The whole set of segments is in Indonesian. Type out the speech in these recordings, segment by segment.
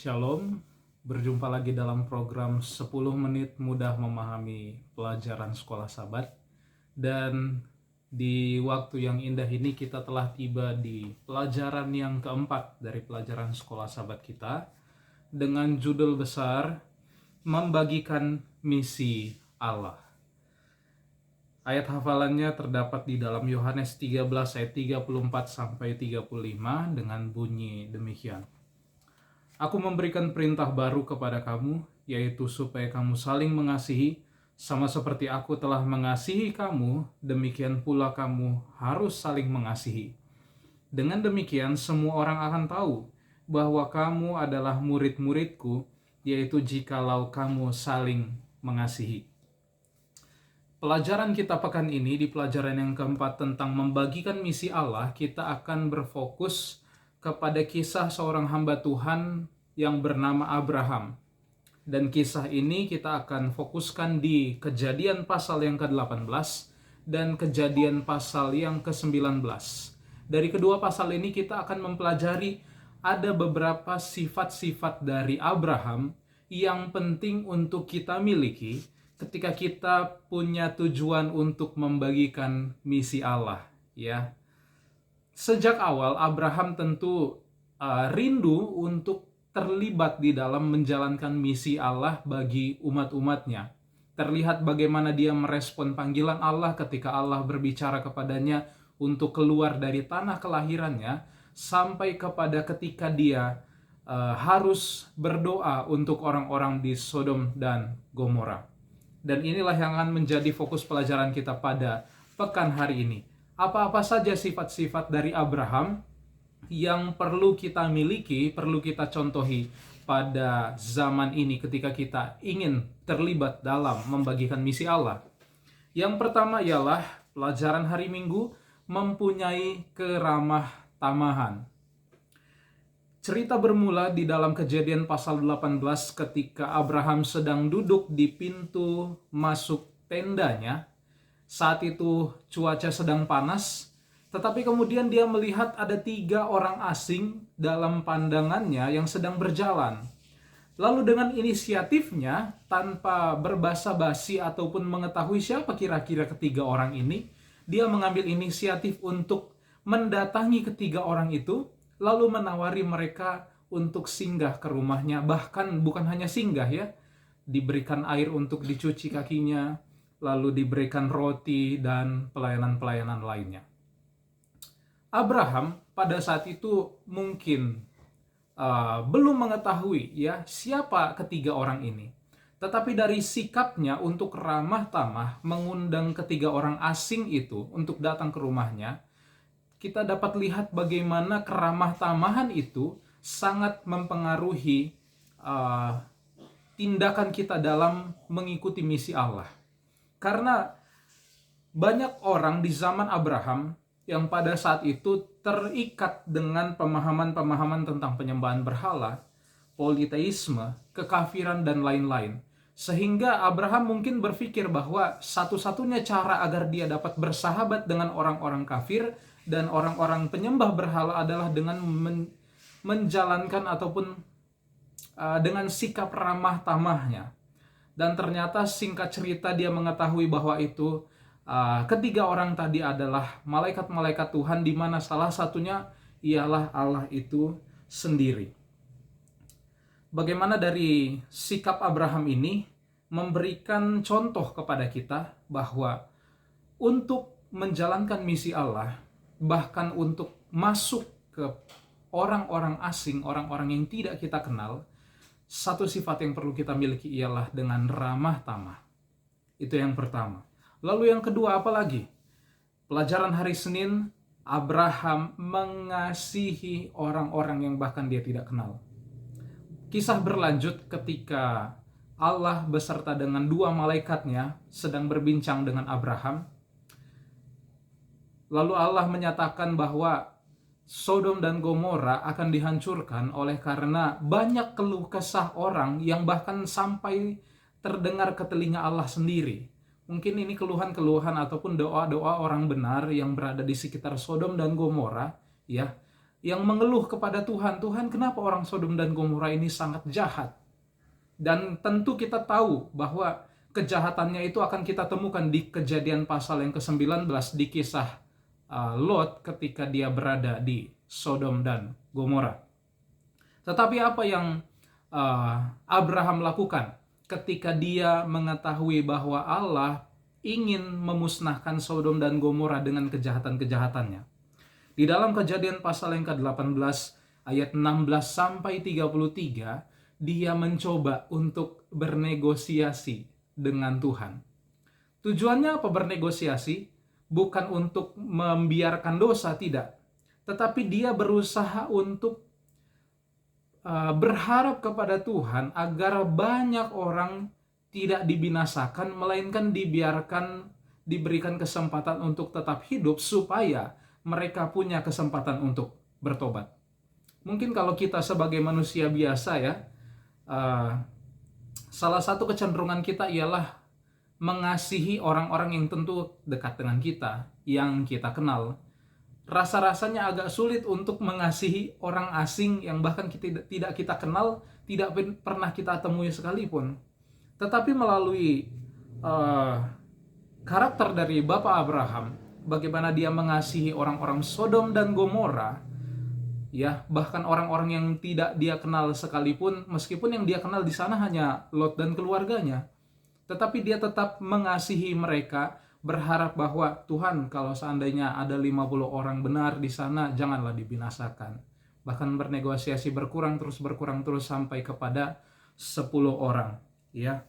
Shalom, berjumpa lagi dalam program 10 menit mudah memahami pelajaran sekolah Sabat. Dan di waktu yang indah ini kita telah tiba di pelajaran yang keempat dari pelajaran sekolah Sabat kita dengan judul besar Membagikan Misi Allah. Ayat hafalannya terdapat di dalam Yohanes 13 ayat 34 sampai 35 dengan bunyi demikian. Aku memberikan perintah baru kepada kamu, yaitu supaya kamu saling mengasihi, sama seperti aku telah mengasihi kamu, demikian pula kamu harus saling mengasihi. Dengan demikian, semua orang akan tahu bahwa kamu adalah murid-muridku, yaitu jikalau kamu saling mengasihi. Pelajaran kita pekan ini, di pelajaran yang keempat tentang membagikan misi Allah, kita akan berfokus kepada kisah seorang hamba Tuhan yang bernama Abraham. Dan kisah ini kita akan fokuskan di Kejadian pasal yang ke-18 dan Kejadian pasal yang ke-19. Dari kedua pasal ini kita akan mempelajari ada beberapa sifat-sifat dari Abraham yang penting untuk kita miliki ketika kita punya tujuan untuk membagikan misi Allah, ya. Sejak awal Abraham tentu rindu untuk terlibat di dalam menjalankan misi Allah bagi umat-umatnya. Terlihat bagaimana dia merespon panggilan Allah ketika Allah berbicara kepadanya untuk keluar dari tanah kelahirannya, sampai kepada ketika dia harus berdoa untuk orang-orang di Sodom dan Gomora. Dan inilah yang akan menjadi fokus pelajaran kita pada pekan hari ini. Apa-apa saja sifat-sifat dari Abraham yang perlu kita miliki, perlu kita contohi pada zaman ini ketika kita ingin terlibat dalam membagikan misi Allah. Yang pertama ialah pelajaran hari Minggu, mempunyai keramah tamahan. Cerita bermula di dalam Kejadian pasal 18 ketika Abraham sedang duduk di pintu masuk tendanya. Saat itu cuaca sedang panas, tetapi kemudian dia melihat ada 3 orang asing dalam pandangannya yang sedang berjalan. Lalu dengan inisiatifnya, tanpa berbasa-basi ataupun mengetahui siapa kira-kira ketiga orang ini, dia mengambil inisiatif untuk mendatangi ketiga orang itu, lalu menawari mereka untuk singgah ke rumahnya. Bahkan bukan hanya singgah, ya, diberikan air untuk dicuci kakinya, lalu diberikan roti dan pelayanan-pelayanan lainnya. Abraham pada saat itu mungkin belum mengetahui, ya, siapa ketiga orang ini. Tetapi dari sikapnya untuk ramah tamah mengundang ketiga orang asing itu untuk datang ke rumahnya, kita dapat lihat bagaimana keramah tamahan itu sangat mempengaruhi tindakan kita dalam mengikuti misi Allah. Karena banyak orang di zaman Abraham yang pada saat itu terikat dengan pemahaman-pemahaman tentang penyembahan berhala, politeisme, kekafiran, dan lain-lain. Sehingga Abraham mungkin berpikir bahwa satu-satunya cara agar dia dapat bersahabat dengan orang-orang kafir dan orang-orang penyembah berhala adalah dengan menjalankan ataupun dengan sikap ramah tamahnya. Dan ternyata singkat cerita dia mengetahui bahwa itu ketiga orang tadi adalah malaikat-malaikat Tuhan, di mana salah satunya ialah Allah itu sendiri. Bagaimana dari sikap Abraham ini memberikan contoh kepada kita bahwa untuk menjalankan misi Allah, bahkan untuk masuk ke orang-orang asing, orang-orang yang tidak kita kenal, satu sifat yang perlu kita miliki ialah dengan ramah tamah. Itu yang pertama. Lalu yang kedua apa lagi? Pelajaran hari Senin, Abraham mengasihi orang-orang yang bahkan dia tidak kenal. Kisah berlanjut ketika Allah beserta dengan 2 malaikatnya sedang berbincang dengan Abraham. Lalu Allah menyatakan bahwa Sodom dan Gomora akan dihancurkan oleh karena banyak keluh kesah orang yang bahkan sampai terdengar ke telinga Allah sendiri. Mungkin ini keluhan-keluhan ataupun doa-doa orang benar yang berada di sekitar Sodom dan Gomora, ya. yang mengeluh kepada Tuhan, Tuhan kenapa orang Sodom dan Gomora ini sangat jahat? Dan tentu kita tahu bahwa kejahatannya itu akan kita temukan di Kejadian pasal yang ke-19 di kisah Lot ketika dia berada di Sodom dan Gomora. Tetapi apa yang Abraham lakukan ketika dia mengetahui bahwa Allah ingin memusnahkan Sodom dan Gomora dengan kejahatan-kejahatannya? Di dalam Kejadian pasal yang ke-18 ayat 16 sampai 33, dia mencoba untuk bernegosiasi dengan Tuhan. Tujuannya apa bernegosiasi? Bukan untuk membiarkan dosa, tidak. Tetapi dia berusaha untuk berharap kepada Tuhan agar banyak orang tidak dibinasakan, melainkan diberikan kesempatan untuk tetap hidup supaya mereka punya kesempatan untuk bertobat. Mungkin kalau kita sebagai manusia biasa ya, salah satu kecenderungan kita ialah mengasihi orang-orang yang tentu dekat dengan kita, yang kita kenal. Rasa-rasanya agak sulit untuk mengasihi orang asing yang bahkan tidak kita kenal, tidak pernah kita temui sekalipun. Tetapi melalui karakter dari Bapak Abraham, bagaimana dia mengasihi orang-orang Sodom dan Gomora, ya, bahkan orang-orang yang tidak dia kenal sekalipun, meskipun yang dia kenal di sana hanya Lot dan keluarganya, tetapi dia tetap mengasihi mereka, berharap bahwa Tuhan, kalau seandainya ada 50 orang benar di sana, janganlah dibinasakan. Bahkan bernegosiasi berkurang terus sampai kepada 10 orang, ya.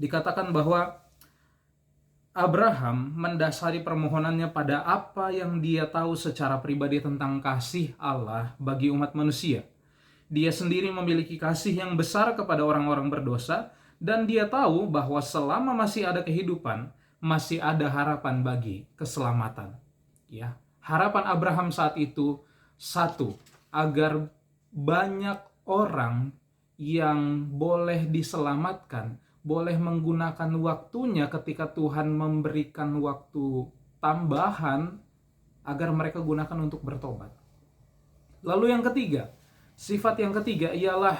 Dikatakan bahwa Abraham mendasari permohonannya pada apa yang dia tahu secara pribadi tentang kasih Allah bagi umat manusia. Dia sendiri memiliki kasih yang besar kepada orang-orang berdosa, dan dia tahu bahwa selama masih ada kehidupan, masih ada harapan bagi keselamatan. Ya, harapan Abraham saat itu satu, agar banyak orang yang boleh diselamatkan, boleh menggunakan waktunya ketika Tuhan memberikan waktu tambahan agar mereka gunakan untuk bertobat. Lalu yang ketiga, sifat yang ketiga ialah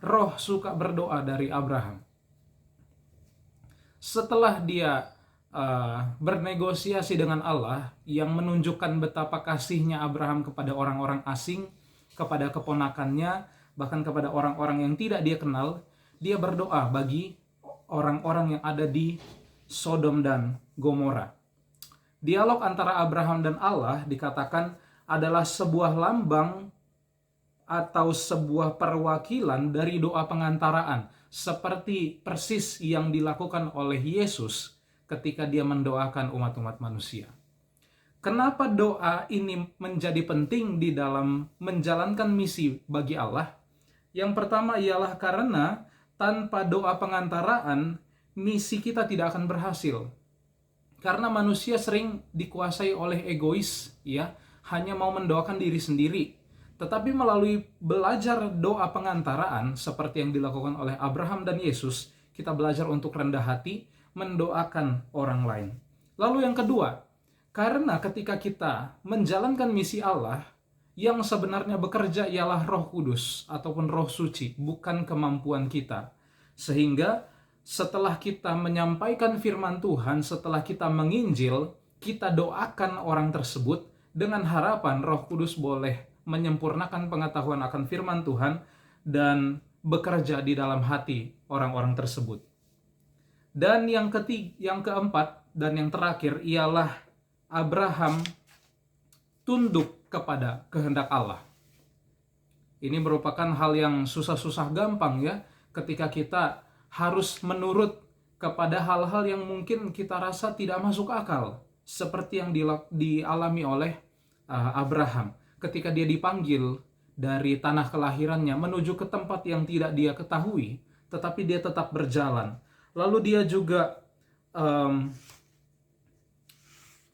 roh suka berdoa dari Abraham. Setelah dia bernegosiasi dengan Allah yang menunjukkan betapa kasihnya Abraham kepada orang-orang asing, kepada keponakannya, bahkan kepada orang-orang yang tidak dia kenal, dia berdoa bagi orang-orang yang ada di Sodom dan Gomora. Dialog antara Abraham dan Allah dikatakan adalah sebuah lambang atau sebuah perwakilan dari doa pengantaraan, seperti persis yang dilakukan oleh Yesus ketika dia mendoakan umat-umat manusia. Kenapa doa ini menjadi penting di dalam menjalankan misi bagi Allah? Yang pertama ialah karena tanpa doa pengantaraan, misi kita tidak akan berhasil. Karena manusia sering dikuasai oleh egois, ya, hanya mau mendoakan diri sendiri. Tetapi melalui belajar doa pengantaraan, seperti yang dilakukan oleh Abraham dan Yesus, kita belajar untuk rendah hati, mendoakan orang lain. Lalu yang kedua, karena ketika kita menjalankan misi Allah, yang sebenarnya bekerja ialah Roh Kudus ataupun Roh Suci, bukan kemampuan kita. Sehingga setelah kita menyampaikan firman Tuhan, setelah kita menginjil, kita doakan orang tersebut dengan harapan Roh Kudus boleh menyempurnakan pengetahuan akan firman Tuhan dan bekerja di dalam hati orang-orang tersebut. Dan yang keempat dan yang terakhir ialah Abraham tunduk kepada kehendak Allah. Ini merupakan hal yang susah-susah gampang ya, ketika kita harus menurut kepada hal-hal yang mungkin kita rasa tidak masuk akal, seperti yang dialami oleh Abraham ketika dia dipanggil dari tanah kelahirannya menuju ke tempat yang tidak dia ketahui, tetapi dia tetap berjalan. Lalu dia juga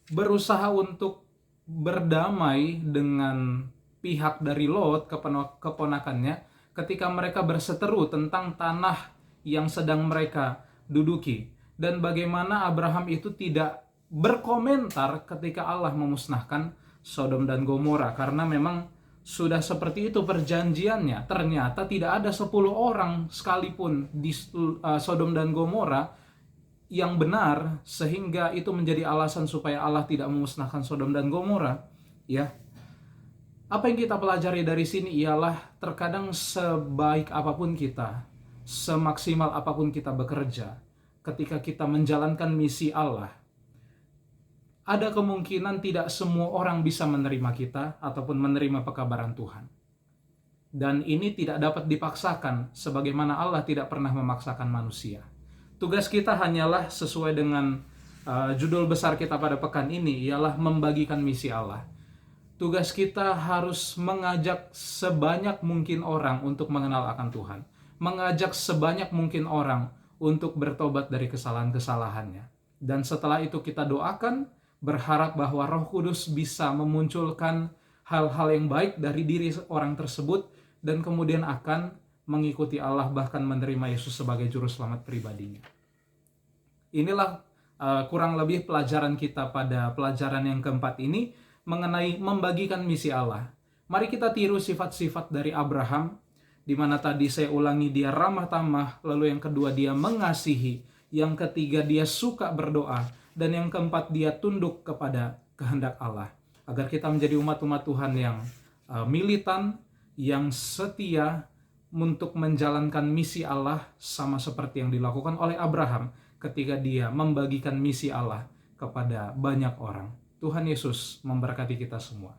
berusaha untuk berdamai dengan pihak dari Lot, keponakannya, ketika mereka berseteru tentang tanah yang sedang mereka duduki. Dan bagaimana Abraham itu tidak berkomentar ketika Allah memusnahkan Sodom dan Gomora, karena memang sudah seperti itu perjanjiannya. Ternyata tidak ada 10 orang sekalipun di Sodom dan Gomora yang benar, sehingga itu menjadi alasan supaya Allah tidak memusnahkan Sodom dan Gomora. Ya, apa yang kita pelajari dari sini ialah terkadang sebaik apapun kita, semaksimal apapun kita bekerja, ketika kita menjalankan misi Allah, ada kemungkinan tidak semua orang bisa menerima kita ataupun menerima pekabaran Tuhan. Dan ini tidak dapat dipaksakan, sebagaimana Allah tidak pernah memaksakan manusia. Tugas kita hanyalah sesuai dengan judul besar kita pada pekan ini, ialah membagikan misi Allah. Tugas kita harus mengajak sebanyak mungkin orang untuk mengenal akan Tuhan. Mengajak sebanyak mungkin orang untuk bertobat dari kesalahan-kesalahannya. Dan setelah itu kita doakan, berharap bahwa Roh Kudus bisa memunculkan hal-hal yang baik dari diri orang tersebut, dan kemudian akan mengikuti Allah, bahkan menerima Yesus sebagai juru selamat pribadinya. Inilah kurang lebih pelajaran kita pada pelajaran yang keempat ini, mengenai membagikan misi Allah. Mari kita tiru sifat-sifat dari Abraham, di mana tadi saya ulangi, dia ramah tamah, lalu yang kedua dia mengasihi, yang ketiga dia suka berdoa, dan yang keempat dia tunduk kepada kehendak Allah. Agar kita menjadi umat-umat Tuhan yang militan, yang setia untuk menjalankan misi Allah, sama seperti yang dilakukan oleh Abraham ketika dia membagikan misi Allah kepada banyak orang. Tuhan Yesus memberkati kita semua.